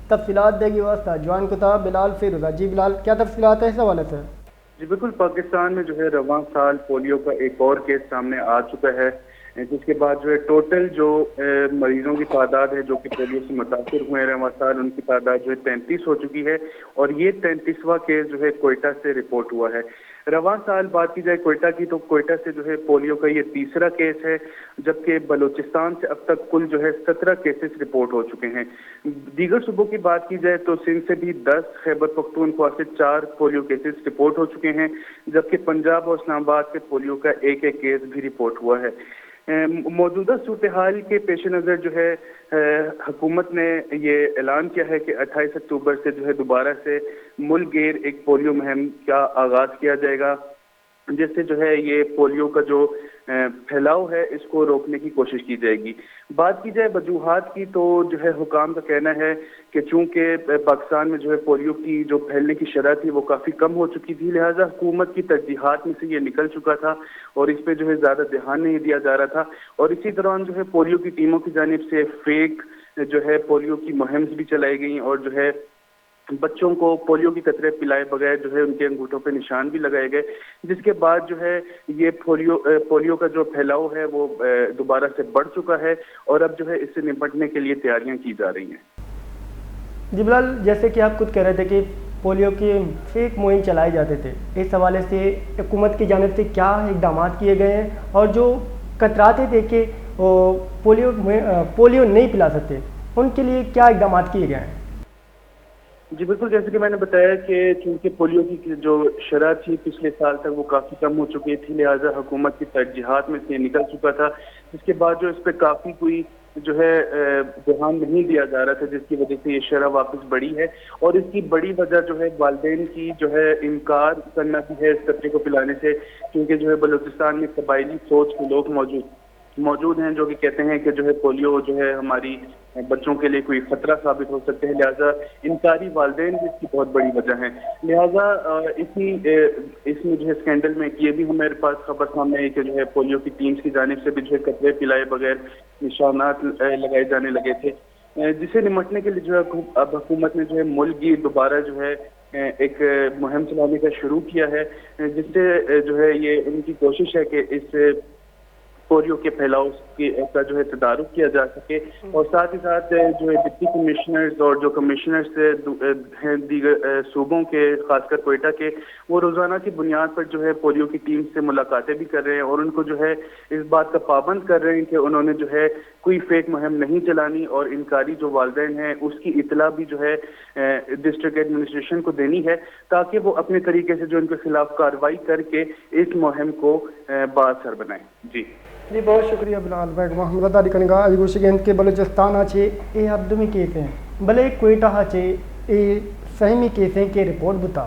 تفصیلات دے گی واسطہ جوان کتاب بلال فیروزہ. جی بلال، کیا تفصیلات ہیں اس حوالے سے؟ جی بالکل، پاکستان میں جو ہے رواں سال پولیو کا ایک اور کیس سامنے آ چکا ہے، جس کے بعد جو ہے ٹوٹل جو مریضوں کی تعداد ہے جو کہ پولیو سے متاثر ہوئے ہیں رواں سال، ان کی تعداد جو ہے 33 ہو چکی ہے، اور یہ 33واں کیس جو ہے کوئٹہ سے رپورٹ ہوا ہے. رواں سال بات کی جائے کوئٹہ کی تو کوئٹہ سے جو ہے پولیو کا یہ تیسرا کیس ہے، جبکہ بلوچستان سے اب تک کل جو ہے 17 کیسز رپورٹ ہو چکے ہیں. دیگر صوبوں کی بات کی جائے تو سندھ سے بھی 10، خیبر پختونخوا سے 4 پولیو کیسز رپورٹ ہو چکے ہیں، جبکہ پنجاب اور اسلام آباد سے پولیو کا ایک کیس بھی رپورٹ ہوا ہے. موجودہ صورتحال کے پیش نظر جو ہے حکومت نے یہ اعلان کیا ہے کہ 28 اکتوبر سے جو ہے دوبارہ سے ملک گیر ایک پولیو مہم کا آغاز کیا جائے گا، جس سے جو ہے یہ پولیو کا جو پھیلاؤ ہے اس کو روکنے کی کوشش کی جائے گی. بات کی جائے وجوہات کی تو جو ہے حکام کا کہنا ہے کہ چونکہ پاکستان میں جو ہے پولیو کی جو پھیلنے کی شرح تھی وہ کافی کم ہو چکی تھی، لہٰذا حکومت کی ترجیحات میں سے یہ نکل چکا تھا اور اس پہ جو ہے زیادہ دھیان نہیں دیا جا رہا تھا. اور اسی دوران جو ہے پولیو کی ٹیموں کی جانب سے فیک جو ہے پولیو کی مہم بھی چلائی گئیں، اور جو ہے بچوں کو پولیو کی قطرے پلائے بغیر جو ہے ان کے انگوٹھوں پہ نشان بھی لگائے گئے، جس کے بعد جو ہے یہ پولیو کا جو پھیلاؤ ہے وہ دوبارہ سے بڑھ چکا ہے، اور اب جو ہے اس سے نپٹنے کے لیے تیاریاں کی جا رہی ہیں. جی بلال، جیسے کہ آپ خود کہہ رہے تھے کہ پولیو کی فیک مہم چلائے جاتے تھے، اس حوالے سے حکومت کی جانب سے کیا اقدامات کیے گئے ہیں، اور جو کتراتے تھے کہ پولیو نہیں پلا سکتے ان کے لیے کیا اقدامات کیے گئے ہیں؟ جی بالکل، جیسے کہ میں نے بتایا کہ چونکہ پولیو کی جو شرح تھی پچھلے سال تک وہ کافی کم ہو چکی تھی، لہٰذا حکومت کی ترجیحات میں سے یہ نکل چکا تھا، جس کے بعد جو اس پہ کافی کوئی جو ہے دھیان نہیں دیا جا رہا تھا، جس کی وجہ سے یہ شرح واپس بڑھی ہے. اور اس کی بڑی وجہ جو ہے والدین کی جو ہے انکار کرنا بھی ہے اس بچے کو پلانے سے، کیونکہ جو ہے بلوچستان میں قبائلی سوچ کے لوگ موجود ہیں جو کہ کہتے ہیں کہ جو ہے پولیو جو ہے ہماری بچوں کے لیے کوئی خطرہ ثابت ہو سکتے ہیں، لہٰذا انکاری والدین بھی اس کی بہت بڑی وجہ ہیں. لہٰذا اس میں جو ہے اسکینڈل میں یہ بھی ہمارے پاس خبر سامنے ہے کہ جو ہے پولیو کی ٹیمز کی جانب سے بھی جو ہے قطرے پلائے بغیر نشانات لگائے جانے لگے تھے، جسے نمٹنے کے لیے جو ہے اب حکومت نے جو ہے ملک گیر دوبارہ جو ہے ایک مہم چلانے کا شروع کیا ہے، جس سے جو ہے یہ ان کی کوشش ہے کہ اس پولیو کے پھیلاؤ کا جو ہے تدارک کیا جا سکے، اور ساتھ ہی ساتھ جو ہے ڈپٹی کمشنرز اور جو کمشنرز ہیں دیگر صوبوں کے، خاص کر کوئٹہ کے، وہ روزانہ کی بنیاد پر جو ہے پولیو کی ٹیم سے ملاقاتیں بھی کر رہے ہیں، اور ان کو جو ہے اس بات کا پابند کر رہے ہیں کہ انہوں نے جو ہے کوئی فیک مہم نہیں چلانی، اور انکاری جو والدین ہیں اس کی اطلاع بھی جو ہے ڈسٹرکٹ ایڈمنسٹریشن کو دینی ہے، تاکہ وہ اپنے طریقے سے جو ان کے خلاف کارروائی کر کے اس مہم کو بااثر بنائیں. جی بہت شکریہ بلال بھائی. محمد علی کنگا گوشت گیند کے بلوچستان آچے اے ہردمی کیس ہیں بلے کوئٹہ آچے اے سہمی کیس ہیں کے رپورٹ بتا